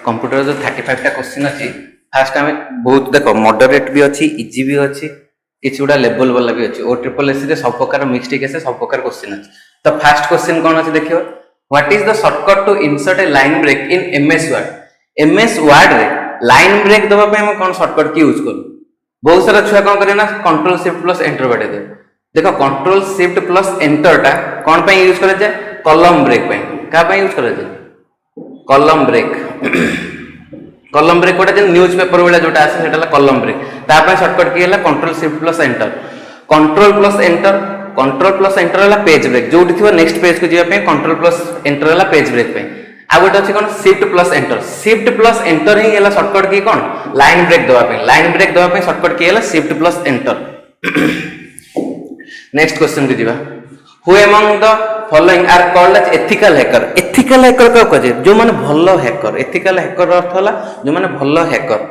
Computer जो 35 टा question अच्छी फास्ट आम बहुत देख मॉडरेट भी अच्छी इजी भी अच्छी किसी गुड़ा लेवल वाला भी अच्छी ओ ट्रिपल एस सब प्रकार मिस्टेक आसे सब प्रकार क्वेश्चन अच्छी तो फास्ट क्वेश्चन कौन अच्छे देखियो what is the shortcut to insert a line break in MS Word रे लाइन ब्रेक दबा पे हम कौन शॉर्टकट की यूज करू बहुत सारा छुआ कौन करे ना कंट्रोल शिफ्ट प्लस एंटर बाटे दे देखो कंट्रोल शिफ्ट प्लस एंटर टा कौन पे यूज करे जाए कॉलम ब्रेक पे का पे यूज करे जाए कॉलम ब्रेक कॉलम ब्रेक गोटे न्यूज पेपर वाला जोटा आसे सेटा कॉलम ब्रेक तापर शॉर्टकट की है control shift plus enter control plus enter है पेज ब्रेक जो थी नेक्स्ट पेज को जावाई कंट्रोल प्लस एंटर है पेज ब्रेक पे आ गोटे अच्छे कौन शिफ्ट प्लस एंटर ही है शॉर्टकट की कौन लाइन ब्रेक दवाई शॉर्टकट की है shift plus enter next question को जीवा who among the following are called as ethical hacker का कहे जो माने भलो हैकर एथिकल हैकर अर्थ होला जो माने भलो हैकर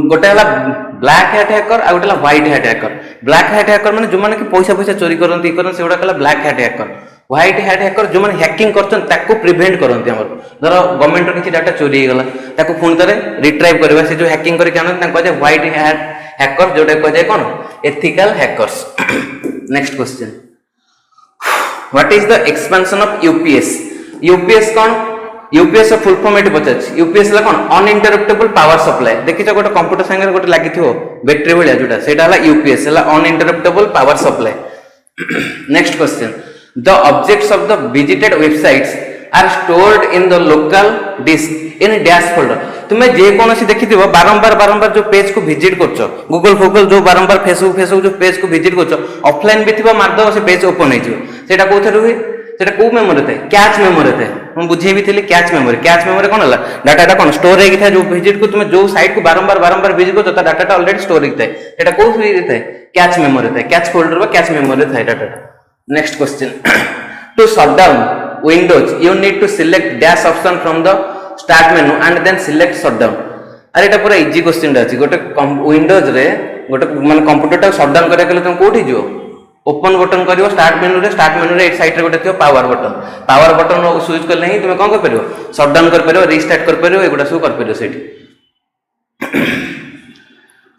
गोटे हला ब्लैक हैट हैकर आ गोटे हला white hat hacker black hat hacker माने जो माने कि पैसा चोरी करंती से गोटा कला black hat hacker white hat hacker जो माने हैकिंग करछन ताको प्रिवेंट करंती हमर धर गवर्नमेंट रो किछि डाटा चोरी हे गला ताको पुन तरे रिट्राइव करबा से जो हैकिंग करि कान ताको कहे व्हाइट हैट हैकर जोटे कहे कोन ethical hackers next question what is the expansion of UPS कौन यूपीएस फुल फॉर्म एटी पचाच यूपीएस ला कौन अनइंटरप्टेबल पावर सप्लाई देखिछ गोटे कंप्यूटर संगे गोटे लागि थियो बैटरी भलिया जोटा सेटा हला यूपीएस हला uninterruptible power supply next question the objects of the visited websites are stored in the local disk in dash folder तुम्हें जे कौन देखी बारंबार जो पेज को विजिट कर गूगल जो बारंबार फेसबुक जो पेज को विजिट कर ऑफलाइन भी थी मारदेव से पेज ओपन होटा कौन हुए सेटा को मेमोरी थे कैच मेमोरी थे हम बुझे भी थी कैच मेमोरी कौन है डाटा कौन स्टोर होता जो विजिट को तुम जो साइट को बारंबार विजिट कर डाटा ऑलरेडी स्टोर होता है कौ थे कैच मेमोरी थे कैच फोल्डर कैच मेमोरी थे data next question to shut down Windows you need to select dash option from the start menu and then select shut down अरे एटा पूरा easy question अछि गोटे विंडोज रे गोटे माने कंप्यूटर टा शट डाउन करे के तुम कोठी जो ओपन बटन करियो स्टार्ट मेनू रे एक साइड रे गोटे थियो पावर बटन स्विच करले ही तुम कोन कर परियो शट डाउन कर परियो रीस्टार्ट कर परियो एगुडा सब कर परियो सेठी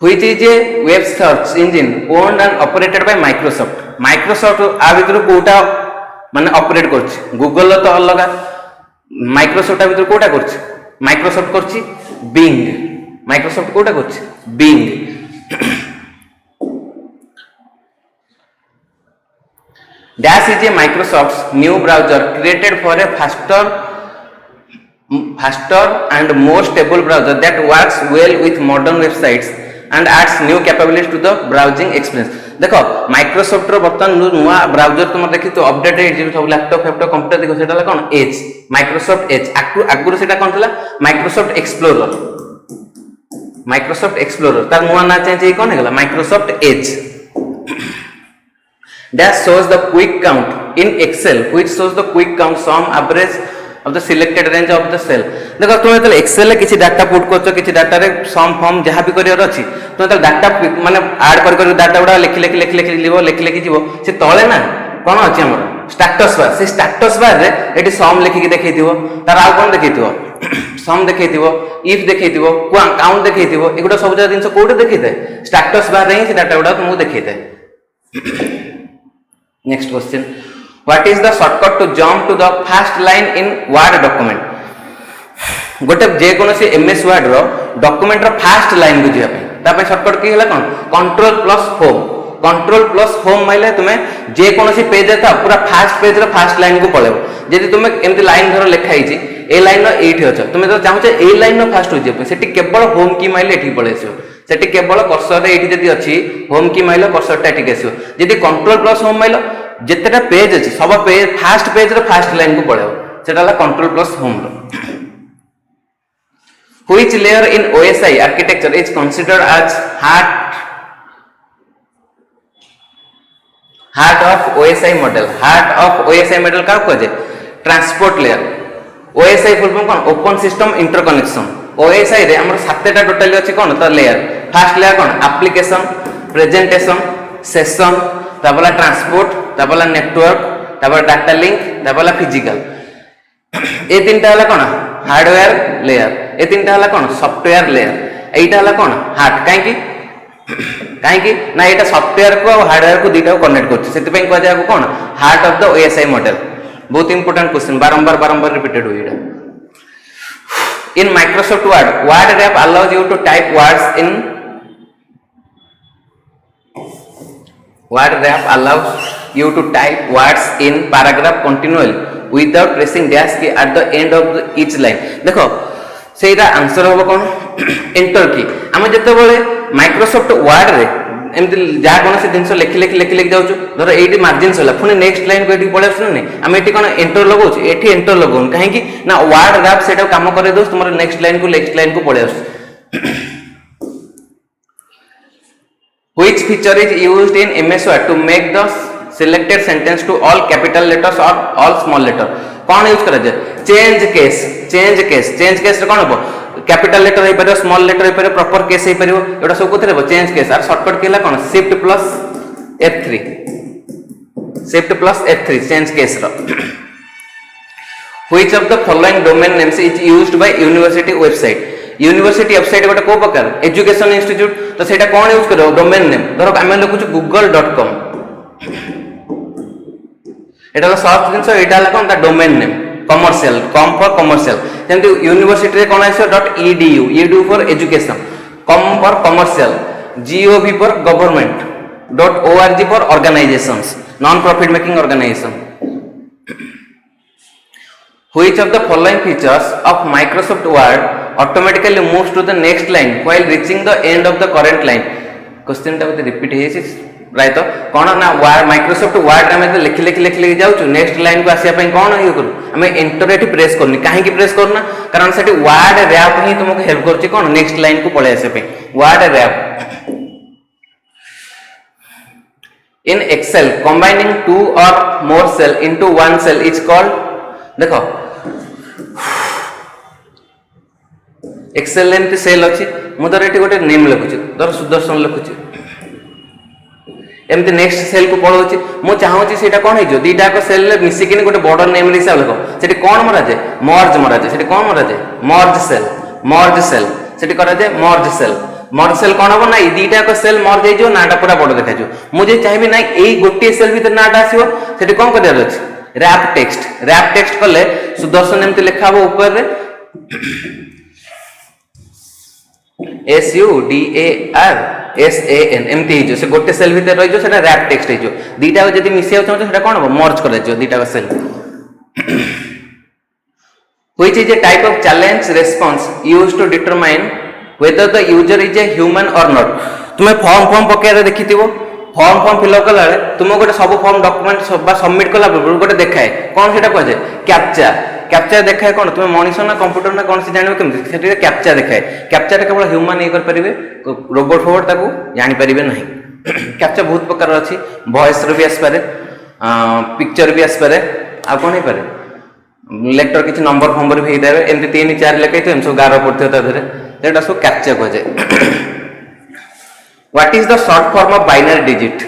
which is a web search engine owned and operated by Microsoft आ भीतर कोटा माने ऑपरेट करछि गूगल तो अलग माइक्रोसॉफ्ट भीतर कोटा करछि माइक्रोसॉफ्ट करछि बिंग माइक्रोसॉफ्ट कोटा करछि Bing Dash is a Microsoft's new browser created for a faster and more stable browser that works well with modern websites and adds new capabilities to the browsing experience. देखो Microsoft रो बर्तन नुआ browser तुम देखि तो update हे सब laptop computer देखो सेटा कोन एज माइक्रोसॉफ्ट एज आगुर सेटा कोन थला माइक्रोसॉफ्ट एक्सप्लोरर तार नुआ ना चेंज हे कोन हेला Microsoft Edge Dash shows the quick count in Excel which shows the quick count sum average of the selected range of the cell देखो तुम तो Excel किसी डाटा पुट करछो किसी डाटा रे सम फॉर्म जहां भी करियर अछि तुम तो डाटा माने ऐड कर डाटा उडा लिखि जीवो से तळे ना कोन अछि हमर स्टेटस बार से स्टेटस बार रे एटी सम लिखि के देखैतिबो तार आ कोन देखैतिबो सम देखैतिबो इफ देखैतिबो काउंट देखैतिबो एगुडा सब जगह दिन से कोड देखैते स्टेटस बार रे से डाटा उडा तुमको देखैते Next question. What is the shortcut to jump to the first line in Word document? गोटे जे कोनो से एमएस वर्ड रो डॉक्यूमेंट रो फर्स्ट लाइन बुझिया पे तापे शॉर्टकट की हला कोन कंट्रोल प्लस होम माइले तुमे जे कोनो से पेज था पूरा फर्स्ट पेज रो फर्स्ट लाइन को पळेबो जदि तुमे एमति लाइन धरो लेखा हिची ए लाइन रो एठी अछ तुमे तो चाहू छे ए लाइन रो फर्स्ट हो जे सेठी केवल होम की माइले एठी पळेसियो सेठी केवल कर्सर रे एठी जदि अछि होम की माइलो कर्सर टा एठी आसीयो जदि कंट्रोल प्लस होम माइलो जेतेटा पेज अछि सब पेज फर्स्ट पेज रो फर्स्ट लाइन को पळेबो सेटा ला कंट्रोल प्लस होम रो Which layer in OSI architecture is considered as heart of OSI model? Heart of OSI model का कहे transport layer OSI full form कौन ओपन सिस्टम इंटरकनेक्शन OSI रे हमर सातटा टोटली अछि कोन त लेयर फर्स्ट लेयर कोन एप्लीकेशन प्रेजेंटेशन सेशन ताबला ट्रांसपोर्ट ताबला नेटवर्क ताबला डाटा लिंक ताबला फिजिकल ए तीनटा हला कोन हार्डवेयर लेयर ए तीनटा हला कोन सॉफ्टवेयर लेयर एटा हला कोन हार्ट कहीं ना ये सॉफ्टवेयर को हार्डवेयर को दुईटा कनेक्ट करते कह जाए कौन heart of the OSI model बहुत इंपोर्टेंट क्वेश्चन बारंबार रिपीटेड हुई in Microsoft Word wrap allows you to type words in word wrap allows you to type words in paragraph continually without pressing dash key at the end of each line देखो सेटा answer होबो कोन enter की हम जते बेले Microsoft word रे एमति जा कोन से जिंस लिख जाउछु धर एटी मार्जिन होला पुनी नेक्स्ट लाइन को एटी पळे आसु नै हम एटी कोन एंटर लगाउछु एटी एंटर लगाउन काहे कि ना वर्ड रैप सेटा काम करे दोस्त तुमर नेक्स्ट लाइन को पळे आसु Which feature is used in MS Word to make the selected sentence to all capital letters or all small letter? कौन यूज करा जाए चेंज केस रे कौन हो कैपिटल लेटर हो पारे स्मॉल लेटर हो पारे प्रॉपर केस हो पारे एटा सब कोथे रहबो चेंज केस आर शॉर्टकट केला कौन shift plus F3 change case रो Which of the following domain names is used by university website? University website गोटे को प्रकार एजुकेशन इंस्टीट्यूट तो सेटा कौन यूज करो डोमेन नेम धर आम लिखुछु google.com एटा सर्च जिंस एटा कौन ता domain name commercial com for commercial जेंति यूनिवर्सिटी रे कोन आइसो .edu for education com for commercial gov for government .org for organisations non profit making organisation Which of the following features of Microsoft Word automatically moves to the next line while reaching the end of the current line? Question टा बोते repeat हे छै right कोन ना Microsoft word में लिख जाउछु next line को आसिया पई कोन हे करू हमें एंटर एटी प्रेस करनी काहे की प्रेस करना कारण सेठी वर्ड रैप ही तुमको हेल्प करछि कोन नेक्स्ट लाइन को पळे आसे पई word rap in excel combining two or more cell into one cell is called देखो एक्सेल एमती सेल अच्छी मुझे ये गोटे नेम लिखुची धर सुदर्शन लिखुची एमती नेक्स्ट सेल को पढ़ाऊँ मुझे चाहूँगी से कौन हो दीटा सेल मिसिक गोटे बड़ नेम हिसाब लिख से कौन मराजे मर्ज मराजे से कौन मराजे मर्ज सेल से मर्ज सेल कौन हम ना दीटा सेल मर्ज हो नाटा पूरा बड़ देखा मुझे चाहिए ना यही गोटे सेल भर नाटा आसो से कौन कर रैप टेक्स्ट कले सुदर्शन एमती लिखा हम ऊपर SUDARSAN एमती से गोटे सेल भीतर रही से रैप टेक्स्ट हो दीटा जब मिसेक चाहते कौन हम मर्ज कर दीटा cell Which is a type of challenge response used to determine whether the user is a human or not? तुम्हें फॉर्म पकेर देखी फॉर्म फिलअप कला तुम गोटे सब फॉर्म डॉक्यूमेंट सबमिट कला गोटे देखाए कौन से कहुए कैप्चा देखाए कौन तुम मनीष ना कंप्यूटर ना कौन से जान केमती कैप्चा देखाए कैप्चा केवल ह्यूमन ये करेंगे रोबोट फोबोट ताको जानीपारे ना कैप्चा बहुत प्रकार अच्छी वॉइस भी आसपे पिक्चर भी आसपे आ कौन हो पारे लेटर किसी नंबर फंबर भी होता है एमती 3-4 लेखे तो सब गार पड़ते सब captcha कहुए What is the short form of binary digit?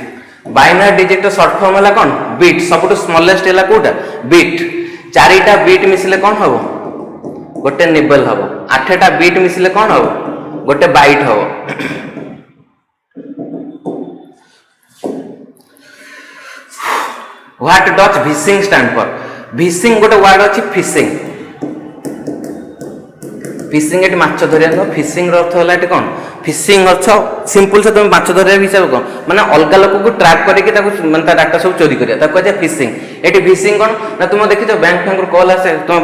Binary digit short form है कौन बीट सब स्मॉलेस्ट है कोटा बीट 4टा बीट मिसले कौन हम गोटे निबल हम 8टा बीट मिसले कौन हम गोटे बाइट हम What does phishing stand for? phishing गोटे वर्ड अच्छी फिशिंग एटी माछ धरिया फिशिंग अर्थ है कौन फिशिंग अर्थ सिंपल से तुम माछ धरिया हिसाब कौन माने अलग लोक को ट्रैक करके माने डाटा सब चोरी करिया कहे फिशिंग एटी फिशिंग कौन ना तुम देखी बैंक फैंक कॉल आसे तुम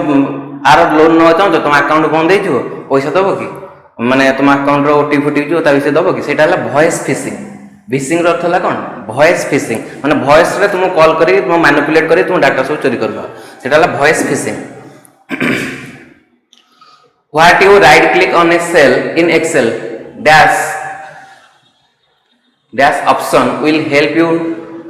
आर लोन न चाहो तुम अकाउंट बंद हो पैसा दब कि माने तुम अकाउंट ओटीपी जो विषय दब कि वॉइस फिशिंग फिशिंग अर्थ है कौन वॉइस फिशिंग माने वॉइस रे तुम कॉल करी तुम मैनिपुलेट करी तुम डाटा सब चोरी करबा सेटा voice fishing What you right click on a cell in Excel dash option will help you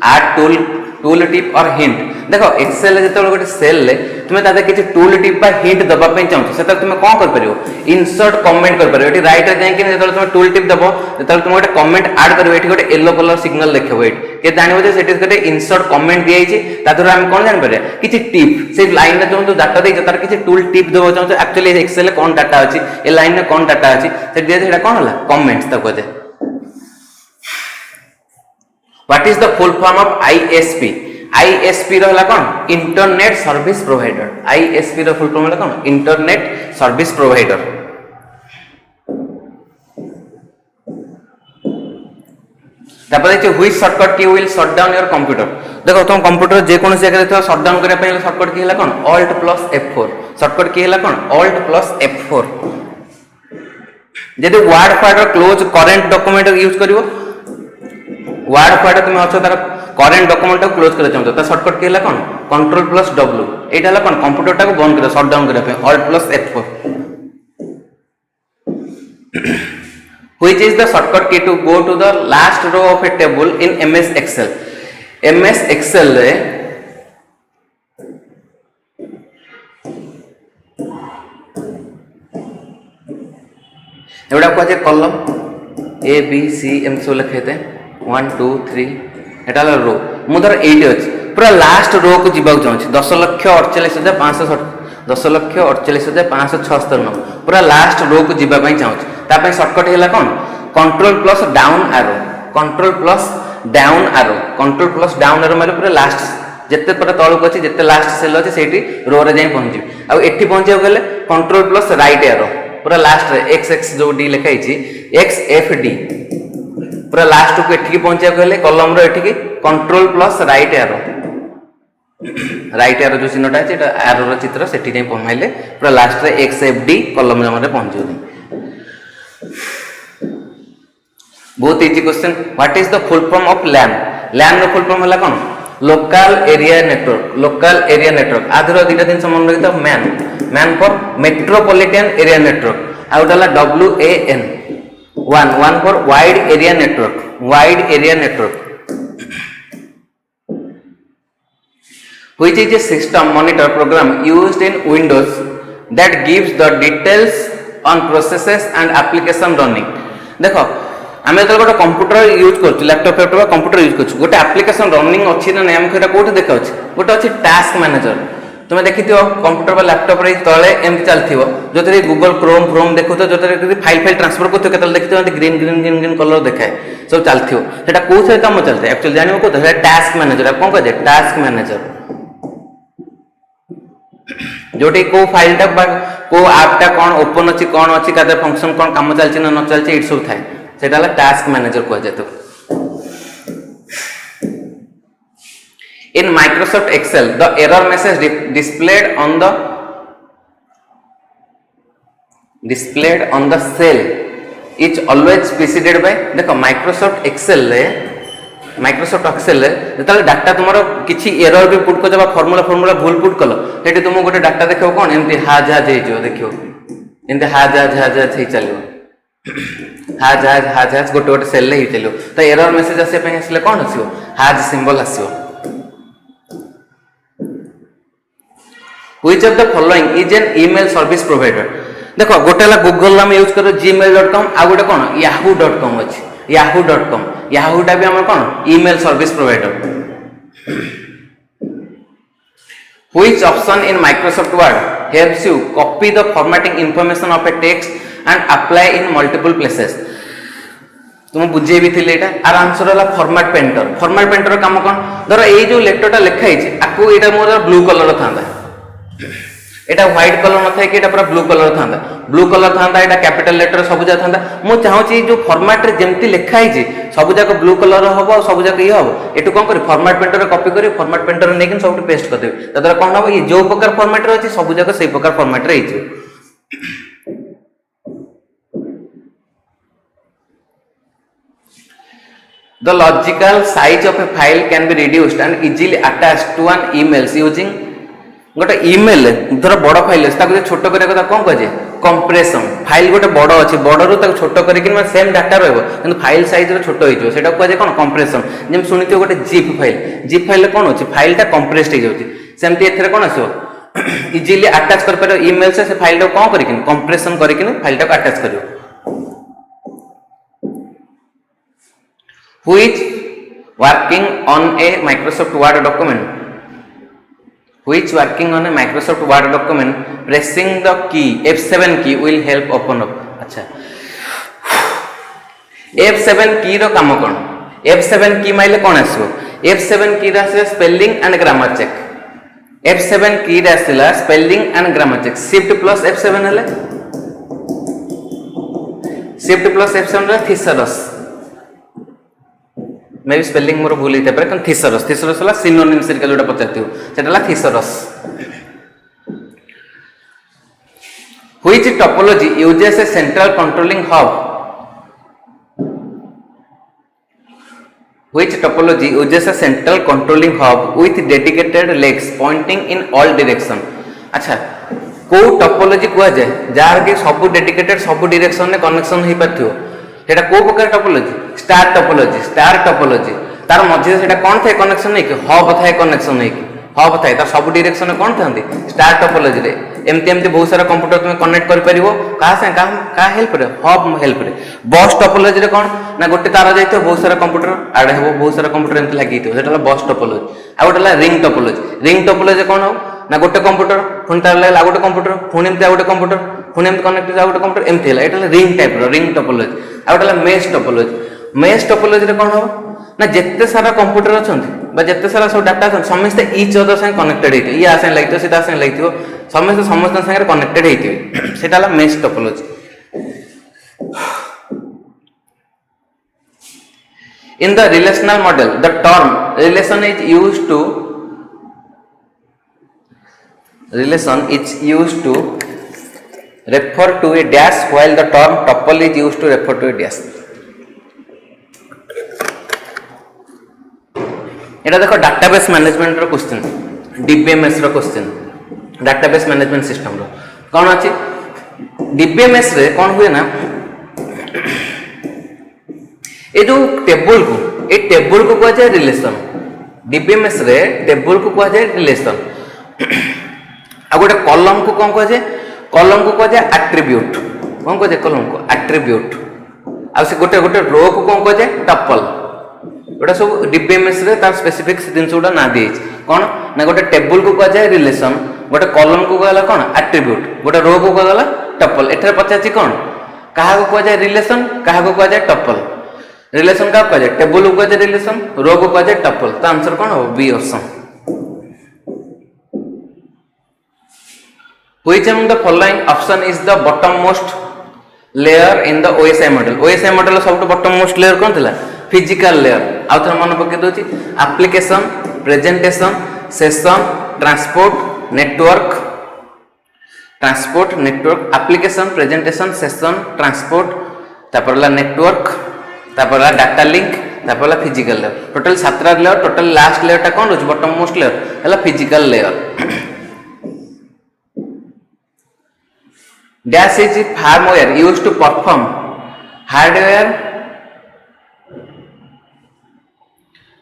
add tool tip or hint देखो एक्सेल जो गोटे सेल तुम्हें तादे किसी टूल टिप बा हिंट दबा पे चाहछो से तुम कौन कर परियो इंसर्ट कमेंट कर परियो एठी राइट रे जाई कि जतले तुम टूल टिप दबो जतले तुम गोटे कमेंट ऐड करियो एठी गोटे येलो कलर सिग्नल देखबो एठी के जानिबो जे सेठी गोटे इंसर्ट कमेंट दिया हिची तादर हम कोन जान परिया किछि टिप से लाइन रे जो डाटा दे तार किछि टूल टिप दबो चाहछो एक्चुअली एक्सेल कोन डाटा अछि ए लाइन रे कोन डाटा अछि से दिया सेटा कोन होला कमेंट्स ता कहते what is the full form of ISP ISP रहला कौन इंटरनेट सर्विस प्रोवाइडर आईएसपी रो फुल फॉर्म होला कौन इंटरनेट सर्विस प्रोवाइडर तापर जे व्हिच शॉर्टकट की will shut down your computer देखो तुम कंप्यूटर जे कोन जगह रे शट डाउन करे पय शॉर्टकट की होला कौन alt plus f4 शॉर्टकट की होला कौन alt plus f4 जदि word file close current document use करिवो वर्ड फाइल तुम अच्छो तार करेंट डॉक्यूमेंट को क्लोज कर चाहतो ता शॉर्टकट केला कोन कंट्रोल प्लस w एटा हला कोन कंप्यूटर टा को बंद कर शट डाउन करे पे alt plus f4 which is the shortcut key to go to the last row of a table in ms excel रे एवडा को जे कॉलम a b c एम सो लिखते 1 2 3 एटा रो मु धर 8 अछि पूरा लास्ट रो को जीवाक चाहूँ 10,48,560 10,48,576 पूरा लास्ट रो को जीवा पई चाहूँ तापय शॉर्टकट हैला कोन control plus down arrow control plus down arrow मारे पूरा लास्ट जत्ते पूरा तळक अछि जत्ते लास्ट सेल अछि सेठी रो रे जाई पहुंची आ एठी पहुंचिया गेले कंट्रोल प्लस राइट एरो पूरा लास्ट रे xx जो d लिखा हिची xfd पूरा लास्ट को एठी पहुंचिया गेले कॉलम रो एठी कंट्रोल प्लस राइट एरो जो चिन्हटा है एटा एरो रो चित्र सेठी जाई पहुंचाइले पूरा लास्ट रे xfd कॉलम रे पहुंचो बहुत easy question what is the full form of LAN LAN रो फुल फॉर्म होला कोन लोकल एरिया नेटवर्क आधर दुटा दिन समान रहित MAN for metropolitan area network आ उडला WAN one for wide area network which is a system monitor program used in Windows that gives the details on processes and application running देखो आमे तो गोटे कंप्यूटर यूज करछु laptop computer use करछु गोटे application running अछि ना नै हम केटा कोठी देखा अछि गोटे अछि टास्क मैनेजर तुम देखिथियो कंप्यूटर बा लैपटॉप रे तळे एमति चलथिवो जोतरे गूगल क्रोम देखुतो जोतरे फाइल ट्रांसफर करथियो केतल देखिथियो ग्रीन कलर देखाय सब चलथियो सेटा को से काम चलथे एक्चुअली जानिबो को सेटा टास्क मैनेजर कोन कहजे टास्क मैनेजर जोटी को फाइल टा को ऐप टा कोन ओपन अछि कादे फंक्शन कोन काम चलछि ना न चलछि इट सब थाय सेटा ला टास्क मैनेजर कहजे तो In Microsoft Excel, the error message displayed on the cell is always preceded by देखो Microsoft Excel रे जतले डाटा तुमरो किछि एरर भी पुट को जबा फार्मूला भूल पुट कलो सेठी तुम गोटे डाटा देखो कोन एमती हाज हे जो देखियो एमती हाज हे चलियो हाज गोटे सेल रे ही चलियो तो एरर मैसेज आसे पे असले कोन आसीओ हाज symbol आसीओ Which of the following is an email service provider देखो गोटे ला गूगल नाम यूज करो gmail.com आ गोटे कोन yahoo.com अछि yahoo.com yahoo टा भी हमर कोन email service provider Which option in Microsoft Word helps you copy the formatting information of a text and apply in multiple places तुम बुझे भी थिले एटा आर आंसर होला फॉर्मेट पेंटर काम कोन धरो ए जो लेटरटा लिखा हिची आकु एटा मोर ब्लू कलर थांदा एटा व्हाइट कलर न थाय कि एटा पूरा ब्लू कलर थांदा एटा कैपिटल लेटर सब जा थांदा मु चाहूची जो फॉर्मेट रे जेमति लिखा हिची सब जाक ब्लू कलर हबो सब जाक ई हबो एटु कोन करी फॉर्मेट पेंटर रे कॉपी करी फॉर्मेट पेंटर रे नेकिन सब पेस्ट कर देबे तदरा कोन हबो ई जो प्रकार फॉर्मेट रे अछि सब जाक सेही प्रकार फॉर्मेट रे हिची The logical size of a file can be reduced and easily attached to an emails using गोटे इमेल धर बड़ फाइल अच्छे छोट करने कौन कहे कंप्रेसन फाइल गोटे बड़ अच्छे बड़ू छोट कर सेम डाटा रही फाइल साइज छोट होता कहुए कौन कंप्रेसन जब शुणी गोटे जीप फाइल कौन अच्छे फाइलटा कंप्रेस्ड हो जाती एथेर कौन आसो इजिली आटाच कर इमेल से फाइल कौन कर कंप्रेसन कर फाइल आटाच कर which working on A Microsoft word document which working on a Microsoft Word document pressing the key F7 key will help open up अच्छा F7 key रो काम कौन F7 key माइले कौन आसो F7 key रा से spelling and grammar check F7 key रा से spelling and grammar check shift plus F7 हेले शिफ्ट प्लस F7 रा थिसरस मे भी स्पेलिंग मोर भूल होता है थिसरस थिसरस वाला सिनोनिम सर्कल जोटा पचारती सेटा थिसरस which topology uses a central controlling hub which topology uses a central controlling hub with dedicated legs pointing in all direction अच्छा को टोपोलॉजी कह जाए जार कि सब डेडिकेटेड सब डायरेक्शन में कनेक्शन हो पाथियो सेटा को प्रकार टोपोलॉजी स्टार टोपोलॉजी तार मझे से कौन था कनेक्शन नहीं कि हब थाए कनेक्शन नहीं कि हब थाए तार सब डायरेक्शन कौन था स्टार टोपोलॉजी रे एमती एमती बहुत सारा कंप्यूटर तुम कनेक्ट कर परिवो का हेल्प रे हब हेल्प रे बस टोपोलॉजी रे कौन ना गोटे तार जाइतो बहुत सारा कंप्यूटर आड़े हो बहुत सारा कंप्यूटर एमती लागि तो सेटा बस टोपोलॉजी आ गोटे रिंग टोपोलॉजी कौन हो ना गोटे कंप्यूटर पुणी तार लागला गोटे कंप्यूटर पुणी एमती गोटे कंप्यूटर पुणी एमती कनेक्ट गोटे कंप्यूटर एमती है एटा रिंग टाइप रो रिंग टोपोलॉजी आ गोटे मेश टोपोलॉजी रे कौन हो ना जिते सारा कंप्यूटर अच्छा जिते सारा सब डाटा अच्छा समस्ते इच अदर संगे कनेक्टेड होते ये आसे लगे सीधा संगे लगे समस्त समस्त संगे कनेक्टेड होते सेटा mesh topology in the relational model the term relation is used to refer to a dash while the term tuple is used to refer to a dash एटा देखो डाटाबेस मैनेजमेंट रो क्वेश्चन डीबीएमएस रो question database management system रो कौन अछि DBMS रे कौन हुए ना ए जो table को कह जाए रिलेशन डीबीएमएस रे टेबल को कह जाए रिलेशन आ गोटे कॉलम को कौन कह जाए कॉलम को कह जाए एट्रीब्यूट कौन कह जाए कॉलम को एट्रीब्यूट आ से गोटे गोटे रो को कौन कह जाए टपल गोटा सब डीबीएमएस रे तार स्पेसिफिक जिनस गुडा ना दी कौन ना गोटे टेबल को कह जाए रिलेशन गोटे कॉलम को कहला कौन एट्रीब्यूट गोटे रो को कहला टपल एठारे पचाची कौन कहा को कह जाए रिलेशन कहा को कह जाए टपल रिलेशन का कह जाए टेबल को कह जाए रिलेशन रो को कह जाए टपल तो आंसर कौन हो B option Which among the following option is the bottommost layer in the OSI model? OSI model सब bottommost layer कौन थिला? Physical layer. आउ थोड़ा मन पके दोची application, presentation, session, transport, network, application, presentation, session, transport, तापरला network, तापरला data link, तापरला physical layer. Total 7 layer, total last layer टा कौन रोच bottommost layer? हला physical layer. Dash is firmware used to perform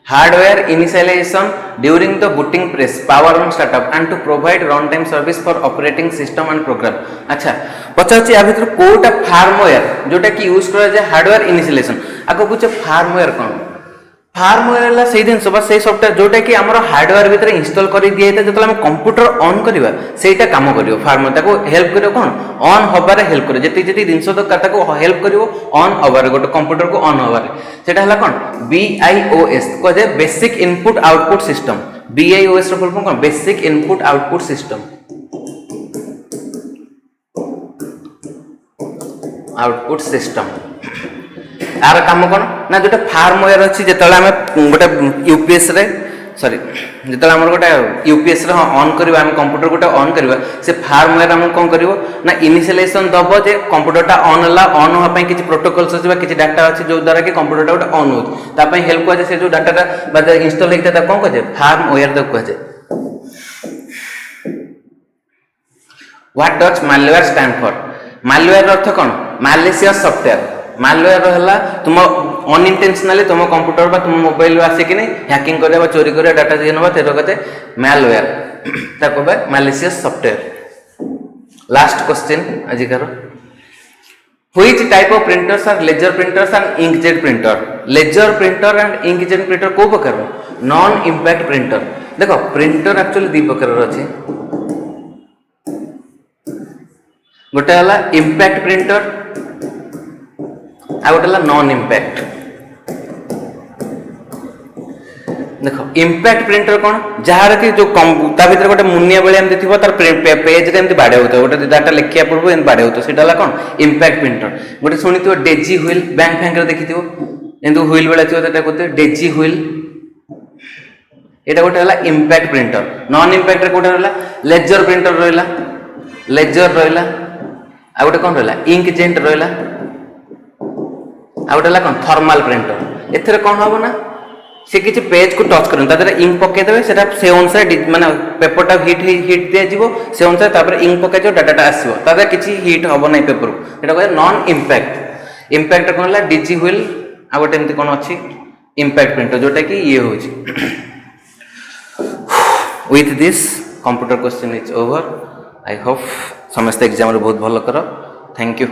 hardware initialization during the booting press, power on startup and to provide runtime service for operating system and program. अच्छा पचाची आ भीतर Kota firmware जोटा कि use करा जाय hardware initialisation आको कुछ firmware कोन firmware ला से दिन सब से सॉफ्टवेयर जोटा कि हमर हार्डवेयर भीतर इंस्टॉल करि दिए त जतला हम कंप्यूटर ऑन करबा सेटा काम करियो फार्मवेयर ताको हेल्प करियो कोन ऑन होबारे हेल्प करियो जति जति दिन तो ताको हेल्प करियो ऑन होबारे गोटे कंप्यूटर को ऑन होबारे सेटा हला कोन बीआईओएस को जे basic input output system BIOS रो फुल फॉर्म कोन बेसिक इनपुट आउटपुट सिस्टम आर काम कौन ना जो फार्मवेयर अच्छी जितेबाला आम गोटे यूपीएस रे सॉरी जिते आम गोटे यूपीएस रे ऑन करवा आम कंप्यूटर गोटे ऑन करवा से फार्मवेयर आम कौन कर ना इनिशियलाइजेशन दब जे कंप्यूटरटा ऑन है ऑन होगा किसी प्रोटोकॉल्स अच्छे किसी डाटा अच्छे जो द्वारा कि कंप्यूटरटा गोटे ऑन हो हेल्प कहुए से जो डाटा इंस्टॉल होता है कौन कहे फार्मवेयर कहुए what does malware stand for? Malware अर्थ कौन? Malicious software. मालवेयर है तुम अनइंटेंशनली तुम कंप्यूटर बा तुम मोबाइल आसिक हैकिंग करवा चोरी करवा डाटा दिए ना तेरे कहते मालवेयर ताको मालिशियस सॉफ्टवेयर। लास्ट क्वेश्चन आजिकार Which type of printers are laser printers and inkjet printer? Laser printer and inkjet printer को प्रकार नॉन इम्पैक्ट प्रिंटर। देखो प्रिंटर एक्चुअली दी प्रकार अच्छे गोटे है इम्पैक्ट प्रिंटर आ गोटे नॉन इम्पैक्ट। देखो इम्पैक्ट प्रिंटर कौन जार कि जो ता भीतर गोटे मुनिया बेले एमती थी तार पेज रे एमती बाड़े होता गोटे डाटा लिखिया पूर्व एमती बाड़े होता सेटा कौन इम्पैक्ट प्रिंटर। गोटे शुणी डेजी व्हील बैंक फैंक देखी एमती व्हील बेले थी कहते डेजी व्हील यहाँ गोटे है इम्पैक्ट प्रिंटर। नॉन इम्पैक्ट गोटे रहा लेजर प्रिंटर रहा लेजर रहा आ गोटे कौन रहा इंकजेट रहा आ गोटे कौन थर्माल प्रिंटर। एथेर कौन हम ना से किसी पेज को टच कर इंक पकईदे से अनुसार माने पेपरटा हिट दिज्व से अनुसार इंक पकई डाटा आसो किसी हिट हम ना पेपर को कहे नॉन इम्पैक्ट। इम्पैक्ट कौन है डिजी व्हील आ गोटे एमती कौन अच्छी इम्पैक्ट प्रिंटर जोटा कि ये हूँ। With this computer question is over. I hope समस्त एग्जाम बहुत भल कर। Thank you.